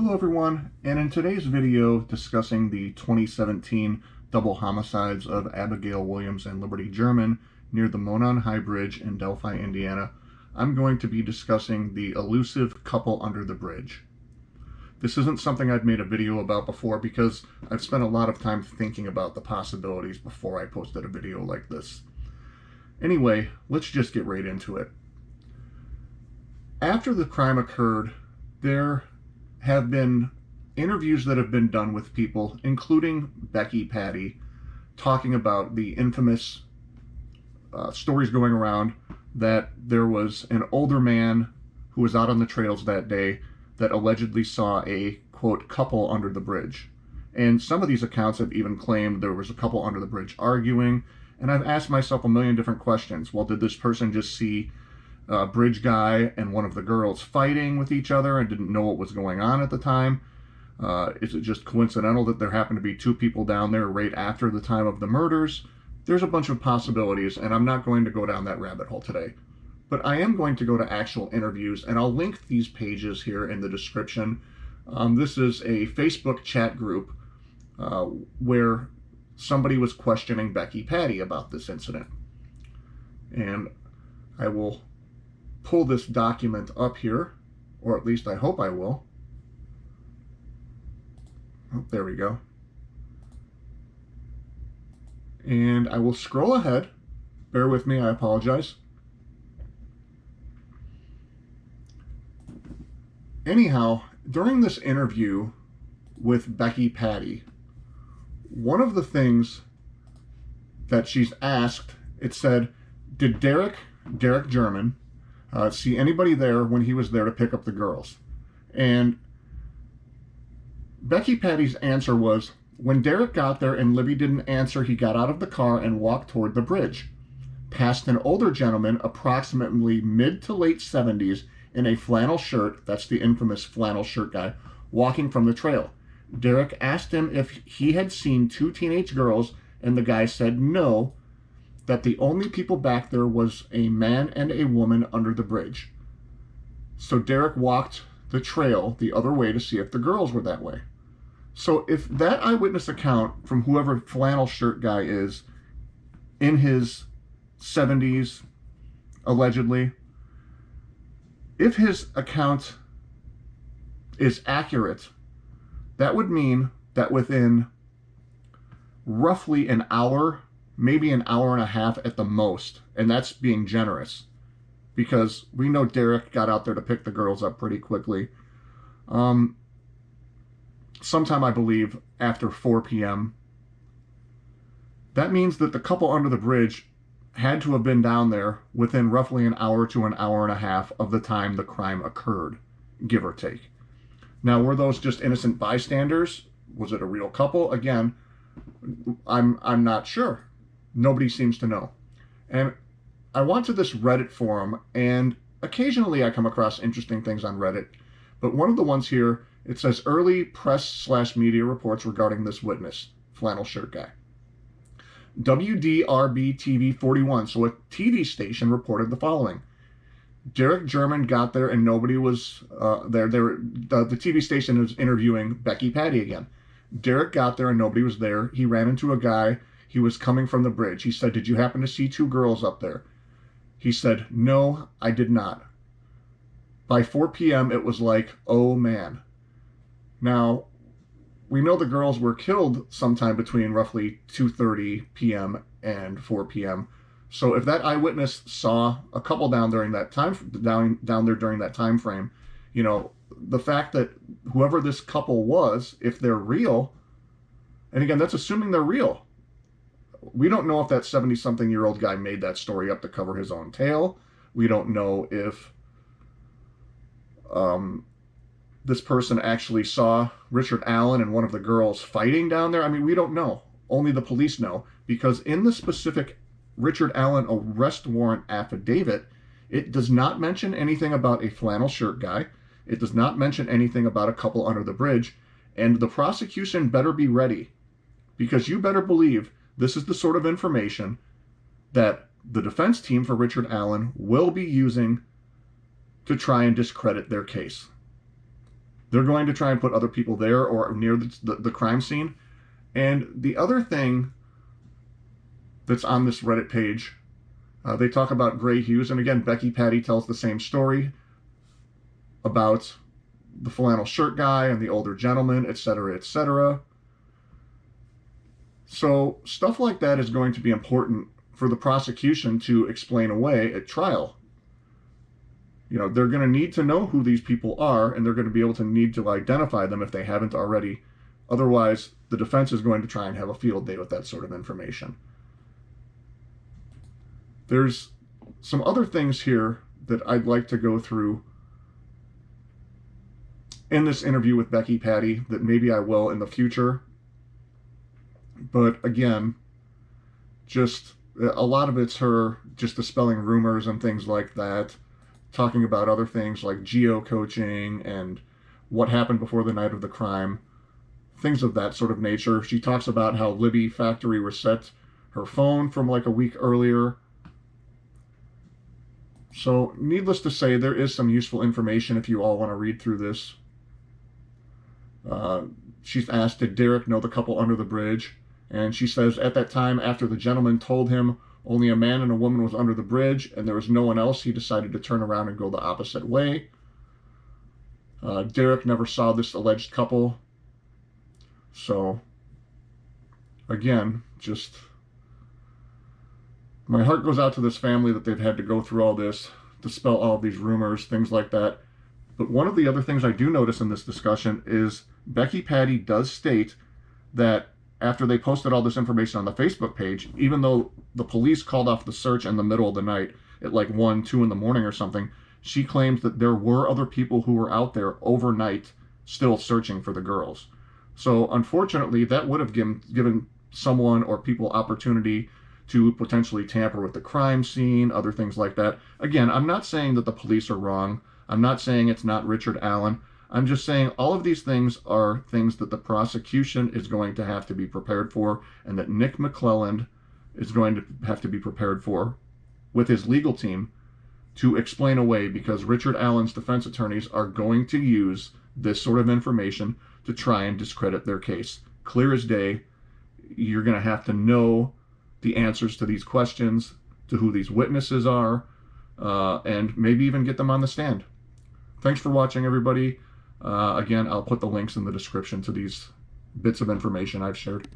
Hello everyone, and in today's video discussing the 2017 double homicides of Abigail Williams and Liberty German near the Monon High Bridge in Delphi, Indiana, I'm going to be discussing the elusive couple under the bridge. This isn't something I've made a video about before because I've spent a lot of time thinking about the possibilities before I posted a video like this. Anyway, let's just get right into it. After the crime occurred, there have been interviews that have been done with people, including Becky Patty, talking about the infamous stories going around that there was an older man who was out on the trails that day that allegedly saw a, quote, couple under the bridge. And some of these accounts have even claimed there was a couple under the bridge arguing, and I've asked myself a million different questions. Well, did this person just see bridge guy and one of the girls fighting with each other and didn't know what was going on at the time? Is it just coincidental that there happened to be two people down there right after the time of the murders? There's a bunch of possibilities, and I'm not going to go down that rabbit hole today. But I am going to go to actual interviews, and I'll link these pages here in the description. This is a Facebook chat group where somebody was questioning Becky Patty about this incident. And I will pull this document up here, or at least I hope I will. Oh, there we go. And I will scroll ahead. Bear with me, I apologize. Anyhow, during this interview with Becky Patty, one of the things that she's asked, it said, did Derrick German see anybody there when he was there to pick up the girls? And Becky Patty's answer was, when Derrick got there and Libby didn't answer, he got out of the car and walked toward the bridge, past an older gentleman, approximately mid to late 70s, in a flannel shirt, that's the infamous flannel shirt guy, walking from the trail. Derrick asked him if he had seen two teenage girls, and the guy said no, that the only people back there was a man and a woman under the bridge. So Derrick walked the trail the other way to see if the girls were that way. So if that eyewitness account from whoever flannel shirt guy is in his 70s, allegedly, if his account is accurate, that would mean that within roughly an hour, maybe an hour and a half at the most, and that's being generous, because we know Derrick got out there to pick the girls up pretty quickly. Sometime, I believe, after 4 p.m. That means that the couple under the bridge had to have been down there within roughly an hour to an hour and a half of the time the crime occurred, give or take. Now, were those just innocent bystanders? Was it a real couple? Again, I'm not sure. Nobody seems to know. And I went to this Reddit forum, and occasionally I come across interesting things on Reddit, but one of the ones here, it says early press/media reports regarding this witness, flannel shirt guy. WDRB TV 41, so a TV station, reported the following. Derrick German got there and nobody was there. The TV station is interviewing Becky Patty again. Derrick got there and nobody was there. He ran into a guy. He was coming from the bridge. He said, did you happen to see two girls up there? He said, no, I did not. By 4 p.m., it was like, oh man. Now, we know the girls were killed sometime between roughly 2:30 p.m. and 4 p.m. So if that eyewitness saw a couple down there during that time frame, you know, the fact that whoever this couple was, if they're real, and again, that's assuming they're real. We don't know if that 70-something-year-old guy made that story up to cover his own tail. We don't know if this person actually saw Richard Allen and one of the girls fighting down there. I mean, we don't know. Only the police know, because in the specific Richard Allen arrest warrant affidavit, it does not mention anything about a flannel shirt guy. It does not mention anything about a couple under the bridge. And the prosecution better be ready, because you better believe this is the sort of information that the defense team for Richard Allen will be using to try and discredit their case. They're going to try and put other people there or near the crime scene. And the other thing that's on this Reddit page, they talk about Gray Hughes. And again, Becky Patty tells the same story about the flannel shirt guy and the older gentleman, etc., etc. So stuff like that is going to be important for the prosecution to explain away at trial. You know, they're going to need to know who these people are, and they're going to be able to need to identify them if they haven't already. Otherwise, the defense is going to try and have a field day with that sort of information. There's some other things here that I'd like to go through in this interview with Becky Patty that maybe I will in the future. But again, just a lot of it's her just dispelling rumors and things like that, talking about other things like geo-coaching and what happened before the night of the crime, things of that sort of nature. She talks about how Libby factory reset her phone from like a week earlier. So needless to say, there is some useful information if you all want to read through this. She's asked, did Derrick know the couple under the bridge? And she says, at that time, after the gentleman told him only a man and a woman was under the bridge and there was no one else, he decided to turn around and go the opposite way. Derrick never saw this alleged couple. So, again, just my heart goes out to this family that they've had to go through all this, dispel all of these rumors, things like that. But one of the other things I do notice in this discussion is Becky Patty does state that after they posted all this information on the Facebook page, even though the police called off the search in the middle of the night at like 1, 2 in the morning or something, she claims that there were other people who were out there overnight still searching for the girls. So unfortunately, that would have given someone or people opportunity to potentially tamper with the crime scene, other things like that. Again, I'm not saying that the police are wrong. I'm not saying it's not Richard Allen. I'm just saying all of these things are things that the prosecution is going to have to be prepared for, and that Nick McClelland is going to have to be prepared for with his legal team to explain away, because Richard Allen's defense attorneys are going to use this sort of information to try and discredit their case. Clear as day, you're going to have to know the answers to these questions, to who these witnesses are, and maybe even get them on the stand. Thanks for watching, everybody. Again, I'll put the links in the description to these bits of information I've shared.